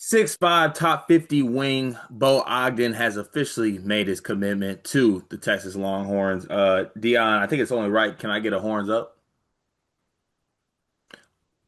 6'5", top 50 wing Bo Ogden has officially made his commitment to the Texas Longhorns. Dion, I think it's only right. Can I get a horns up?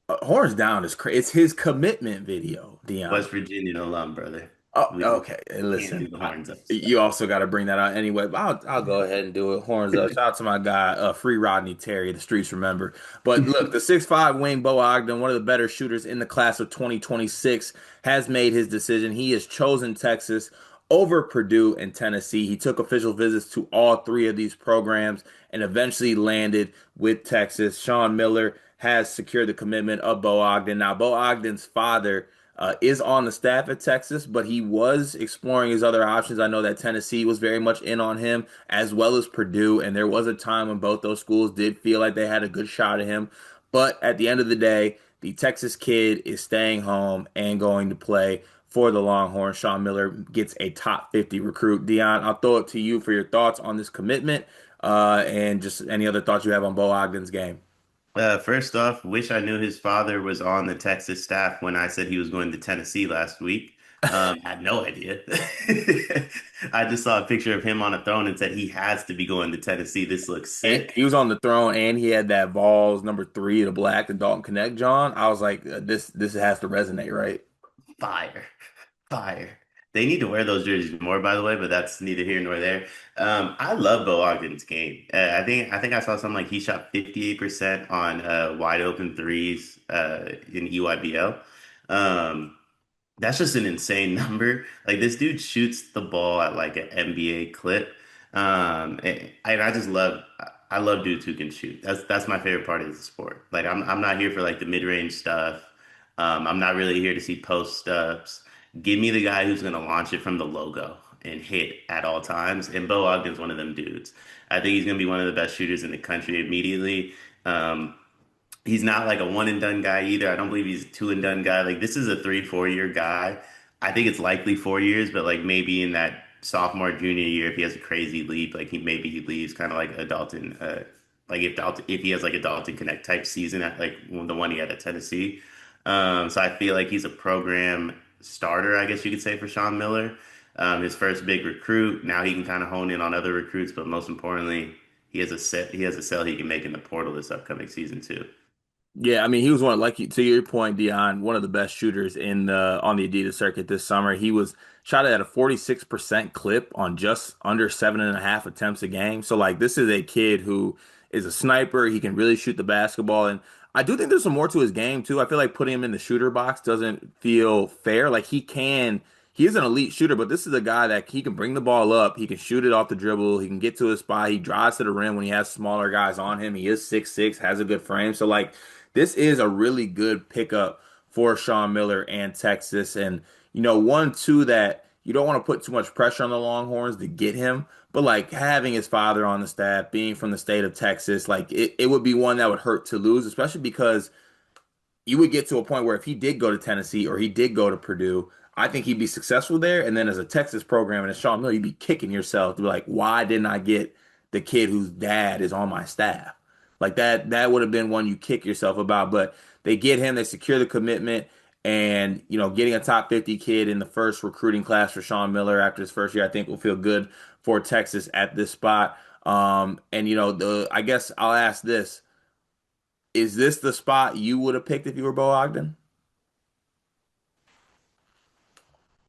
Horns down is crazy. It's his commitment video, Dion. West Virginia alum, brother. Oh, We okay. Hey, can't do listen, the horns up stuff. you also got to bring that out anyway. But I'll go ahead and do it. Horns up. Shout out to my guy, Free Rodney Terry. The streets remember. But look, the 6'5" wing Bo Ogden, one of the better shooters in the class of 2026, has made his decision. He has chosen Texas over Purdue and Tennessee. He took official visits to all three of these programs and eventually landed with Texas. Sean Miller has secured the commitment of Bo Ogden. Now, Bo Ogden's father is on the staff at Texas, but he was exploring his other options. I know that Tennessee was very much in on him, as well as Purdue, and there was a time when both those schools did feel like they had a good shot at him. But at the end of the day, the Texas kid is staying home and going to play for the Longhorns. Sean Miller gets a top 50 recruit. Dion, I'll throw it to you for your thoughts on this commitment, and just any other thoughts you have on Bo Ogden's game. First off, wish I knew his father was on the Texas staff when I said he was going to Tennessee last week. Had no idea. I just saw a picture of him on a throne and said he has to be going to Tennessee. This looks And sick. he was on the throne, and he had that Vols number 3, the black, the Dalton Connect, John. I was like, this has to resonate, right? Fire. Fire. They need to wear those jerseys more, by the way, but that's neither here nor there. I love Bo Ogden's game. I think I saw something like he shot 58% on wide open threes in EYBL. Um, that's just an insane number. Like this dude shoots the ball at like an NBA clip. And I love dudes who can shoot. That's my favorite part of the sport. Like I'm not here for like the mid-range stuff. I'm not really here to see post ups. Give me the guy who's gonna launch it from the logo and hit at all times. And Bo Ogden's one of them dudes. I think he's gonna be one of the best shooters in the country immediately. Um, He's not like a one and done guy either. I don't believe he's a two and done guy. Like this is a 3, 4 year guy. I think it's likely 4 years, but like maybe in that sophomore, junior year, if he has a crazy leap, like he leaves kind of like a Dalton, like if he has like a Dalton Connect type season at like the one he had at Tennessee. So I feel like he's a program starter, I guess you could say, for Sean Miller. His first big recruit. Now he can kind of hone in on other recruits, but most importantly, he has a sell he can make in the portal this upcoming season too. Yeah, I mean, he was one like to your point, Dion, one of the best shooters in the on the Adidas circuit this summer. He was shot at a 46% clip on just under 7.5 attempts a game. So like, this is a kid who is a sniper. He can really shoot the basketball, and I do think there's some more to his game too. I feel like putting him in the shooter box doesn't feel fair. Like he is an elite shooter, but this is a guy that he can bring the ball up. He can shoot it off the dribble. He can get to his spot. He drives to the rim when he has smaller guys on him. He is 6'6", has a good frame. So like, this is a really good pickup for Sean Miller and Texas. And, one, two, that you don't want to put too much pressure on the Longhorns to get him. But like having his father on the staff, being from the state of Texas, like it would be one that would hurt to lose, especially because you would get to a point where if he did go to Tennessee or he did go to Purdue, I think he'd be successful there. And then as a Texas program and as Sean Miller, you'd be kicking yourself to be like, why didn't I get the kid whose dad is on my staff? Like that would have been one you kick yourself about. But they get him, they secure the commitment, and getting a top 50 kid in the first recruiting class for Sean Miller after his first year, I think will feel good for Texas at this spot. And the I guess I'll ask this. Is this the spot you would have picked if you were Bo Ogden?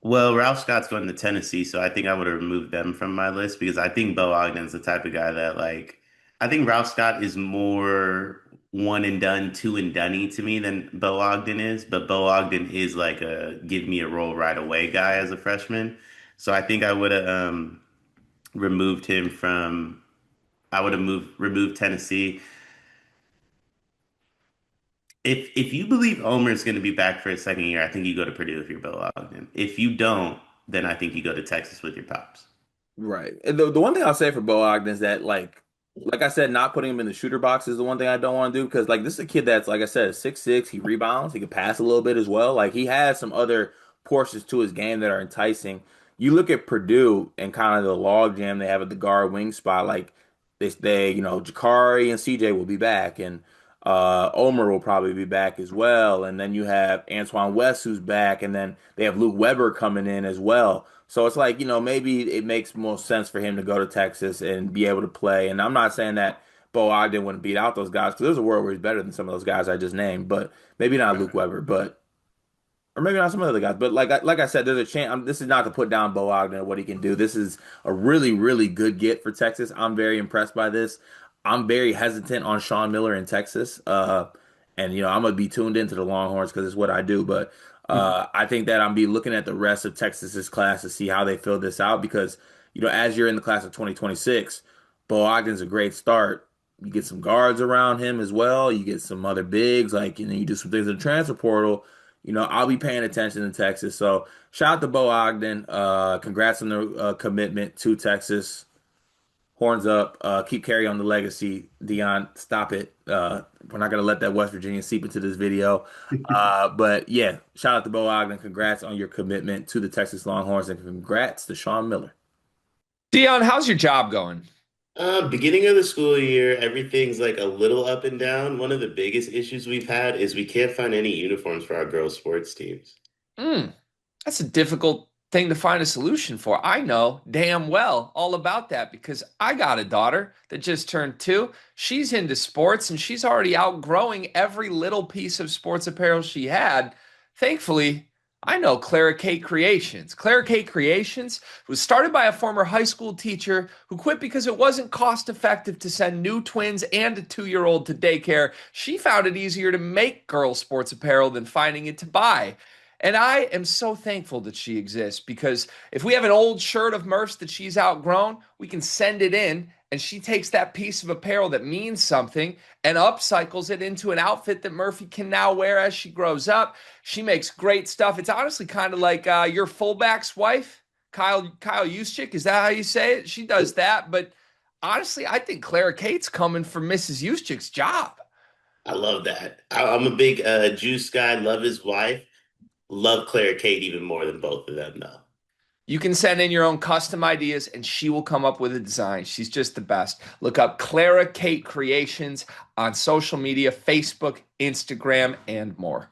Well, Ralph Scott's going to Tennessee, so I think I would have removed them from my list because I think Bo Ogden's the type of guy that like I think Ralph Scott is more one and done, two and dunny to me than Bo Ogden is, but Bo Ogden is like a give me a role right away guy as a freshman. So I think I would have removed him from I would have removed Tennessee. If you believe Omer's going to be back for his second year, I think you go to Purdue if you're Bo Ogden. If you don't, then I think you go to Texas with your pops. Right. And the one thing I'll say for Bo Ogden is that like I said, not putting him in the shooter box is the one thing I don't want to do because like this is a kid that's like I said, 6'6", he rebounds, he can pass a little bit as well. Like he has some other portions to his game that are enticing. You look at Purdue and kind of the log jam they have at the guard wing spot, like they Jakari and CJ will be back, and Omer will probably be back as well, and then you have Antoine West who's back, and then they have Luke Weber coming in as well. So it's like, maybe it makes more sense for him to go to Texas and be able to play. And I'm not saying that Bo Ogden wouldn't beat out those guys because there's a world where he's better than some of those guys I just named, but maybe not Luke Weber, but or maybe not some other guys. But like I said, there's a chance. This is not to put down Bo Ogden and what he can do. This is a really, really good get for Texas. I'm very impressed by this. I'm very hesitant on Sean Miller in Texas. And I'm gonna be tuned into the Longhorns because it's what I do. But I think that I'm be looking at the rest of Texas's class to see how they fill this out because as you're in the class of 2026, Bo Ogden's a great start. You get some guards around him as well. You get some other bigs, like, you do some things in the transfer portal. I'll be paying attention to Texas. So shout out to Bo Ogden. Congrats on the commitment to Texas. Horns up. Keep carrying on the legacy. Dion, stop it. We're not gonna let that West Virginia seep into this video. But yeah, shout out to Bo Ogden. Congrats on your commitment to the Texas Longhorns, and congrats to Sean Miller. Dion, how's your job going? Beginning of the school year, everything's like a little up and down. One of the biggest issues we've had is we can't find any uniforms for our girls' sports teams. Mm, that's a difficult thing to find a solution for. I know damn well all about that because I got a daughter that just turned 2. She's into sports and she's already outgrowing every little piece of sports apparel she had. Thankfully, I know Clara Kate Creations. Clara Kate Creations was started by a former high school teacher who quit because it wasn't cost effective to send new twins and a 2-year-old to daycare. She found it easier to make girl sports apparel than finding it to buy. And I am so thankful that she exists because if we have an old shirt of Murph's that she's outgrown, we can send it in and she takes that piece of apparel that means something and upcycles it into an outfit that Murphy can now wear as she grows up. She makes great stuff. It's honestly kind of like your fullback's wife, Kyle Juszczyk. Is that how you say it? She does that. But honestly, I think Clara Kate's coming for Mrs. Juszczyk's job. I love that. I'm a big Juice guy, love his wife. Love Clara Kate even more than both of them, though. You can send in your own custom ideas and she will come up with a design. She's just the best. Look up Clara Kate Creations on social media, Facebook, Instagram, and more.